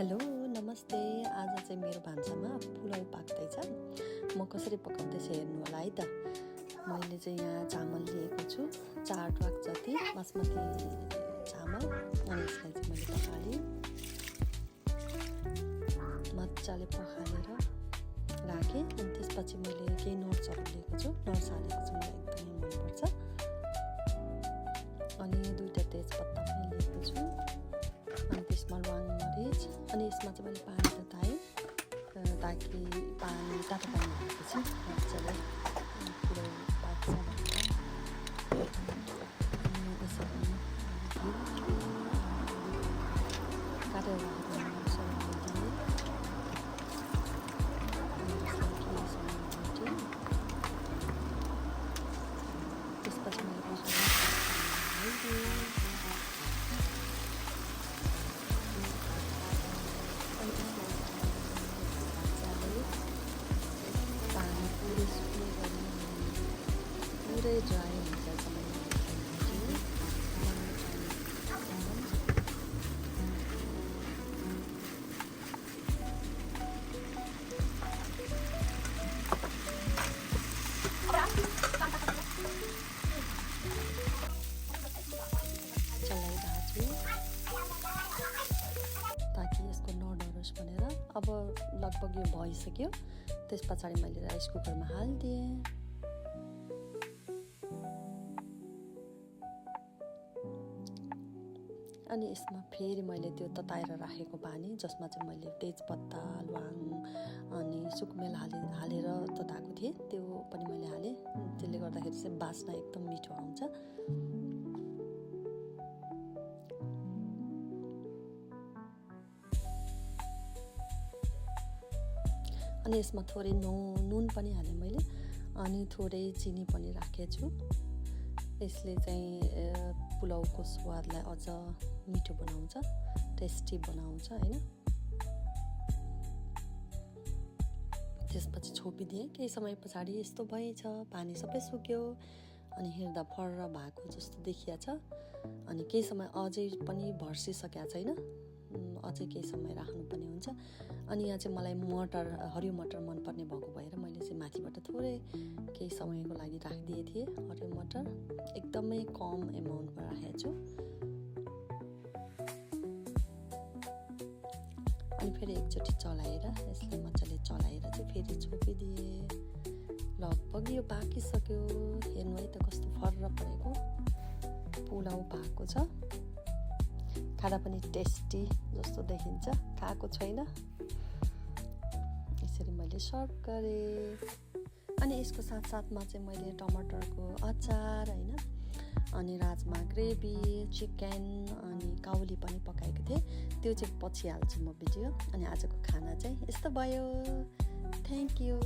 Hello नमस्ते। आज चाहिँ मेरो भान्सामा पुलाउ पाक्दैछ। म कसरी पकाउँदैछु हेर्नु होला है त। मैले चाहिँ यहाँ चामल लिएको छु 4 ट्रक जति बासमती चामल। अनि यसलाई चाहिँ मैले पखालेँ, मजाले पखालेर राखेँ। अनि त्यसपछि मैले केही नट्सहरू लिएको छु, नट्स हालेको छु, मलाई एकदमै मनपर्छ। अनि 2टा तेजपत्ता पनि लिएको छु। अनि त्यसमा ल्वाङ मरिच, अनि यसमा चाहिँ मैले पानी तताएँ ताकि पानी तातो पानी हालेपछि मजाले पुरै पाक्छ भनेर। अनि यसरी काटेर राखेको मसलाहरू दिएँ। त्यसपछि मैले पकाउने हालिदिएँ। पानी पुरै सुक्ने गरी पुरै ड्राई हुँदासम्म चलाइरहेको छु ताकि यसको नडरोस् भनेर। अब लगभग यो भइसक्यो। त्यस पछाडि मैले राइस कुकरमा हालिदिएँ। अनि यसमा फेरि मैले त्यो तताएर राखेको पानी, जसमा चाहिँ मैले तेजपत्ता, ल्वाङ अनि सुकमेल हालेर तताएको थिएँ, त्यो पनि मैले हालेँ। त्यसले गर्दाखेरि चाहिँ बास्ना एकदम मिठो आउँछ। अनि यसमा थोरै नुन पनि हालेँ मैले, अनि थोरै चिनी पनि राखेछु। यसले चाहिँ पुलाउको स्वादलाई अझ मिठो बनाउँछ, टेस्टी बनाउँछ हैन। त्यसपछि छोपिदिएँ। केही समय पछाडि यस्तो भएछ, पानी सबै सुक्यो। अनि हेर्दा फर्र भएको जस्तो देखिया छ। अनि केही समय अझै पनि भर्सिसकेको छैन, अझै केही समय राख्नुपर्ने हुन्छ। अनि यहाँ चाहिँ मलाई हरियो मटर मनपर्ने भएको भएर मैले चाहिँ माथिबाट थोरै केही समयको लागि राखिदिएको थिएँ। हरियो मटर एकदमै कम एमाउन्टमा राखेको छु। अनि फेरि एकचोटि चलाएर यसलाई मजाले चलाएर चाहिँ फेरि छोपिदिएँ। लगभग यो पाकिसक्यो। हेर्नु है त कस्तो फर्र परेको पुलाउ पाएको छ। खाँदा पनि टेस्टी जस्तो देखिन्छ। खाएको छैन। यसरी मैले सर्भ गरेँ। अनि यसको साथसाथमा चाहिँ मैले टमाटरको अचार हैन, अनि राजमा ग्रेभी, चिकन अनि काउली पनि पकाएको थिएँ। त्यो चाहिँ पछि हाल्छु म भिडियो। अनि आजको खाना चाहिँ यस्तो भयो। Thank you.